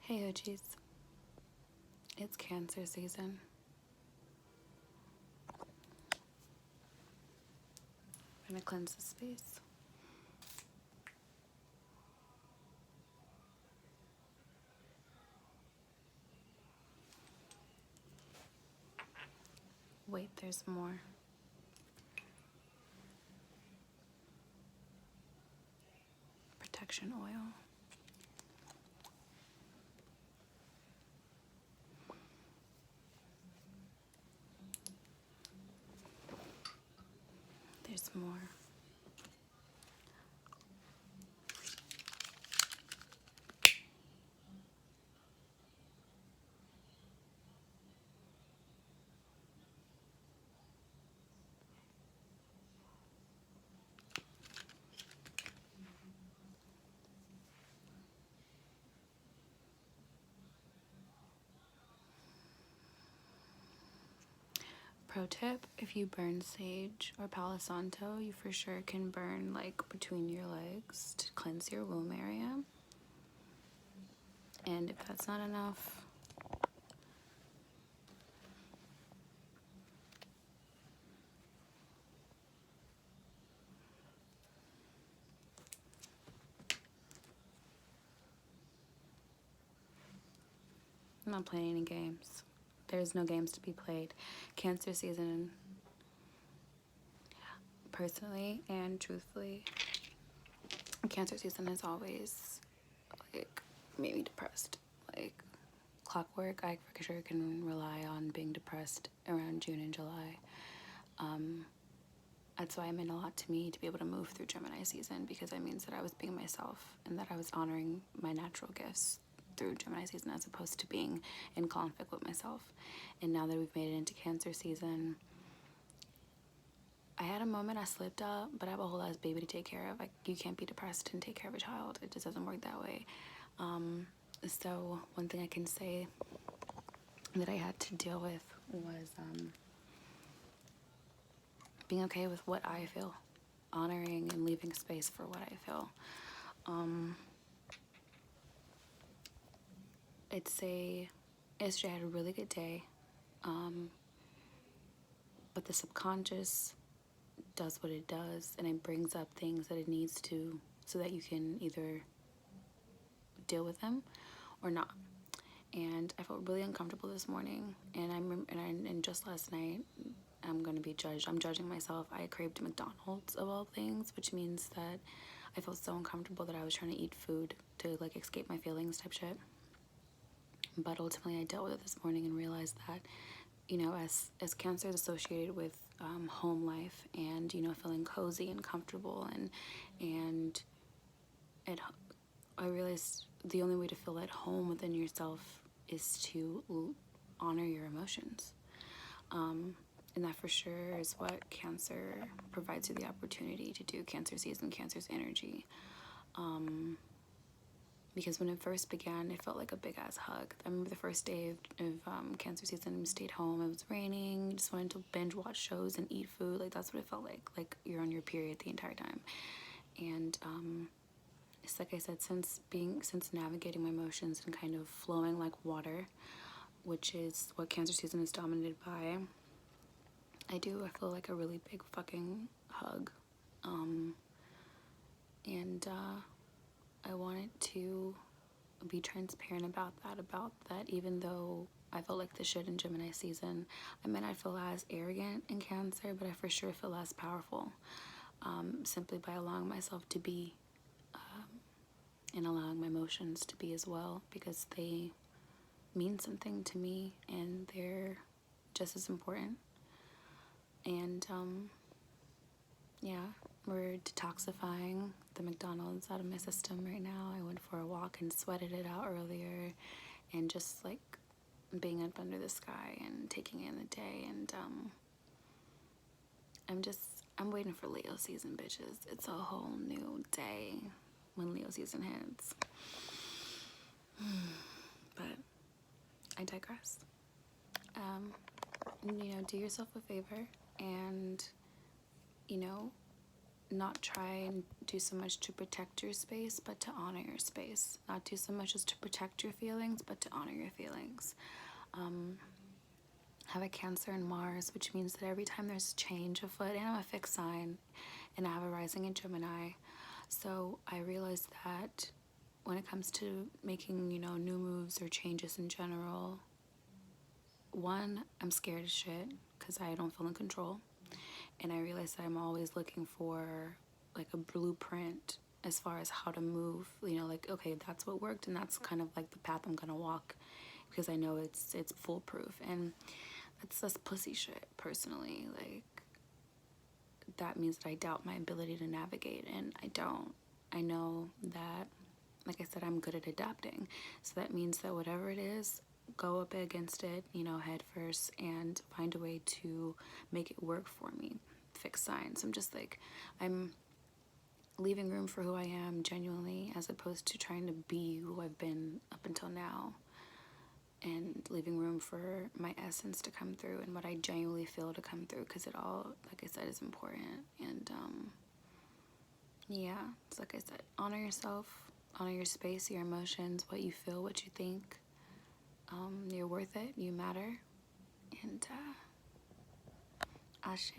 Hey Hoochies, it's Cancer season. I'm gonna cleanse the space. Wait, there's more. Protection oil. There's more. Pro tip, if you burn sage or Palo Santo, you for sure can burn like between your legs to cleanse your womb area. And if that's not enough, I'm not playing any games. There's no games to be played. Cancer season, personally and truthfully, Cancer season is always like made me depressed. Like clockwork, I for sure can rely on being depressed around June and July. That's why it meant a lot to me to be able to move through Gemini season, because it means that I was being myself and that I was honoring my natural gifts through Gemini season as opposed to being in conflict with myself. And now that we've made it into Cancer season, I had a moment I slipped up, but I have a whole ass baby to take care of. Like, you can't be depressed and take care of a child. It just doesn't work that way. So one thing I can say that I had to deal with was being okay with what I feel, honoring and leaving space for what I feel. Yesterday I had a really good day, but the subconscious does what it does, and it brings up things that it needs to so that you can either deal with them or not. And I felt really uncomfortable this morning, and just last night, I'm gonna be judged. I'm judging myself. I craved McDonald's of all things, which means that I felt so uncomfortable that I was trying to eat food to like escape my feelings type shit. But ultimately, I dealt with it this morning and realized that, you know, as Cancer is associated with home life and, you know, feeling cozy and comfortable, and I realized the only way to feel at home within yourself is to honor your emotions. And that for sure is what Cancer provides you the opportunity to do. Cancer season, Cancer's energy. Because when it first began, it felt like a big ass hug. I remember the first day of Cancer season, we stayed home. It was raining. You just wanted to binge watch shows and eat food. Like, that's what it felt like. Like you're on your period the entire time. And it's like I said, since navigating my emotions and kind of flowing like water, which is what Cancer season is dominated by, I feel like a really big fucking hug. And I wanted to be transparent about that, even though I felt like this shit in Gemini season. I mean, I feel as arrogant in Cancer, but I for sure feel less powerful, simply by allowing myself to be, and allowing my emotions to be as well, because they mean something to me and they're just as important. And yeah, we're detoxifying the McDonald's out of my system right now. I went for a walk and sweated it out earlier, and just like being up under the sky and taking in the day. And I'm waiting for Leo season, bitches. It's a whole new day when Leo season hits. But I digress. You know, do yourself a favor and, you know, not try and do so much to protect your space, but to honor your space. Not do so much as to protect your feelings, but to honor your feelings. Have a Cancer in Mars, which means that every time there's change afoot, and I'm a fixed sign, and I have a rising in Gemini, so I realized that when it comes to making, you know, new moves or changes in general, one, I'm scared as shit because I don't feel in control, and I realized that I'm always looking for like a blueprint as far as how to move, you know, like, okay, that's what worked and that's kind of like the path I'm gonna walk because I know it's foolproof. And that's pussy shit, personally. Like, that means that I doubt my ability to navigate, and I don't. I know that, like I said, I'm good at adapting. So that means that whatever it is, go up against it, you know, head first, and find a way to make it work for me. Fixed signs. I'm just like, I'm leaving room for who I am genuinely, as opposed to trying to be who I've been up until now, and leaving room for my essence to come through and what I genuinely feel to come through, because it all, like I said, is important. And yeah, it's like I said, honor yourself, honor your space, your emotions, what you feel, what you think. You're worth it, you matter. And ashe.